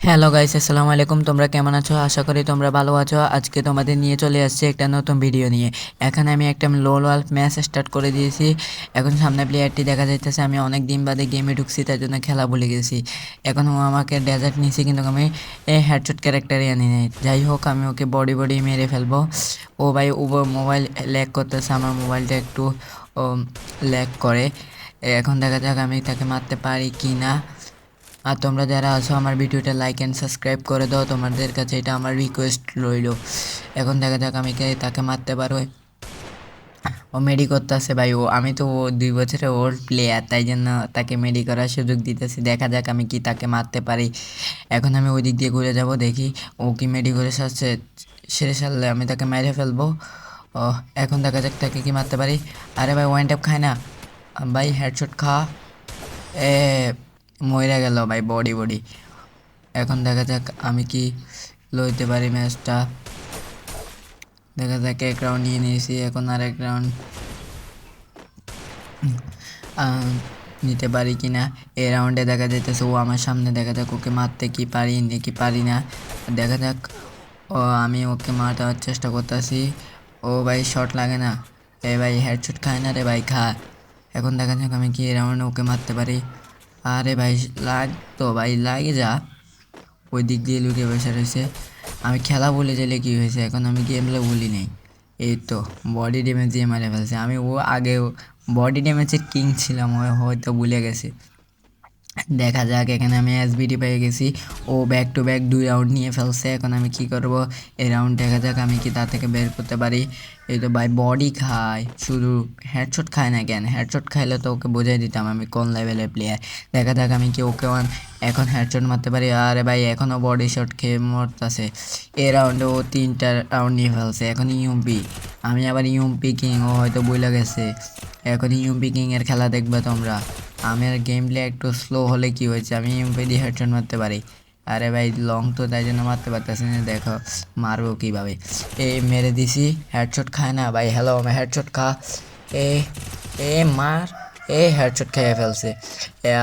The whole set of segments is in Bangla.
হ্যালো গাইস, আসসালামু আলাইকুম। তোমরা কেমন আছো? আশা করি তোমরা ভালো আছো। আজকে তোমাদের নিয়ে চলে আসছি একটা নতুন ভিডিও নিয়ে। এখানে আমি একটা লোল ওয়াল্ফ ম্যাচ স্টার্ট করে দিয়েছি। এখন সামনে প্লেয়ারটি দেখা যাইতেছে। আমি অনেক দিন বাদে গেমে ঢুকছি, তার জন্য খেলা ভুলে গেছি। এখন ও আমাকে ডেজার্ট নিয়েছি, কিন্তু আমি হেডশট ক্যারেক্টারই আনি নাই। যাই হোক, আমি ওকে বডি বডি মেরে ফেলবো। ও ভাই, ও মোবাইল ল্যাগ করতেছে, আমার মোবাইলটা একটু ল্যাগ করে। এখন দেখা যাক আমি তাকে মারতে পারি কি না। আর তোমরা যারা আছো আমার ভিডিওটা লাইক অ্যান্ড সাবস্ক্রাইব করে দাও, তোমাদের কাছে এটা আমার রিকোয়েস্ট রইল। এখন দেখা যাক আমি তাকে মারতে পারো। ও মেডি করতেছে ভাই। আমি তো 2 বছরের ওল্ড প্লেয়ার, তাই জন্য তাকে মেডি করার সুযোগ দিতেছি। দেখা যাক আমি কি তাকে মারতে পারি। এখন আমি ওই দিক দিয়ে ঘুরে যাব, দেখি ও কি মেডি করে সেরে সারলে আমি তাকে মেরে ফেলবো। ও, এখন দেখা যাক তাকে কি মারতে পারি। আরে ভাই, ওয়ান ট্যাপ খায় না ভাই, হেডশট খা। এ মইরা গেল ভাই, বডি বডি। এখন দেখা যাক আমি কি লইতে পারি ম্যাচটা। দেখা যাক, এক রাউন্ড নিয়ে নিয়েছি, এখন আর এক রাউন্ড নিতে পারি কি না। এই রাউন্ডে দেখা যাইতেছে ও আমার সামনে। দেখা যাক ওকে মারতে কি পারি নাকি পারি না। দেখা যাক। আমি ওকে মারার চেষ্টা করতেছি। ও ভাই, শট লাগে না। এ ভাই, হেডশট খায় না রে ভাই, খা। এখন দেখা যাক আমি কি এই রাউন্ডে ওকে মারতে পারি। আরে ভাই, লাগ তো ভাই, লাগে যা। ওই দিক দিয়ে লুকিয়ে বসে রয়েছে। আমি খেলা ভুলে গেলে কী হয়েছে, এখন আমি গেমলে ভুলি নেই। এই তো বডি ড্যামেজ দিয়ে মারে ফেলছে। আমি আগে বডি ড্যামেজের কিং ছিলাম, ও হয়তো ভুলে গেছে। দেখা যাক, এখানে আমি এসবিডি পেয়ে গেছি। ও ব্যাক টু ব্যাক 2 রাউন্ড নিয়ে ফেলছে। এখন আমি কি করব, এই রাউন্ড দেখা যাক আমি কি তা থেকে বের করতে পারি। এই তো ভাই, বডি খায় শুধু, হেডশট খায় না কেন? হেডশট খাইলে তো ওকে বোঝাই দিতাম আমি কোন লেভেলের প্লেয়ার। দেখা যাক আমি কি ওকে এখন হেডশট মারতে পারি। আরে ভাই, এখনও বডি শট খেয়ে মরতেছে। এই রাউন্ডে ও 3টা রাউন্ড নিয়ে ফেলছে। এখন ইউএমপি, আমি আবার ইউএমপি কিং, ও হয়তো বইলা গেছে। এখন ইউএমপি কিং এর খেলা দেখবে তোমরা। আমার গেম প্লে একটু স্লো হলে কি হয়েছে, আমি ইউএমপি দিয়ে হেডশট মারতে পারি। আরে ভাই, লং তো, তাই জন্য মারতে পারতেছি না। দেখো মারবো কীভাবে। মেরে দিছি, হেডশট খায় না ভাই। হ্যালো, হেডশট খা। এ এ মার। হেডশট খেয়ে ফেলছে।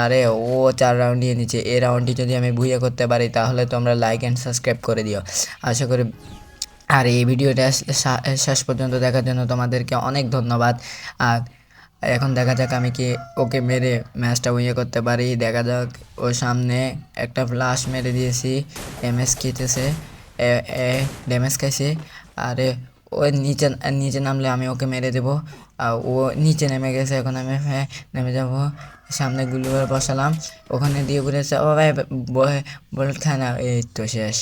আরে ও 4 রাউন্ড নিয়ে নিচ্ছে। এই রাউন্ডটি যদি আমি ভুইয়া করতে পারি, তাহলে তোমরা লাইক অ্যান্ড সাবস্ক্রাইব করে দিও, আশা করি। আর এই ভিডিওটা শেষ পর্যন্ত দেখার জন্য তোমাদেরকে অনেক ধন্যবাদ। আর এখন দেখা যাক আমি কি ওকে মেরে ম্যাচটা উইয়ে করতে পারি। দেখা যাক। ওর সামনে একটা ফ্লাশ মেরে দিয়েছি, ড্যামেজ খেতেছে। ড্যামেজ খাইছে। আরে ও নিচে নিচে নামলে আমি ওকে মেরে দেবো। আর ও নিচে নেমে গেছে। এখন আমি নেমে যাব। সামনে গুলি বসালাম, ওখানে দিয়ে ঘুরেছে। ও ভাই, বুলেট খায় না। এই তো শেষ।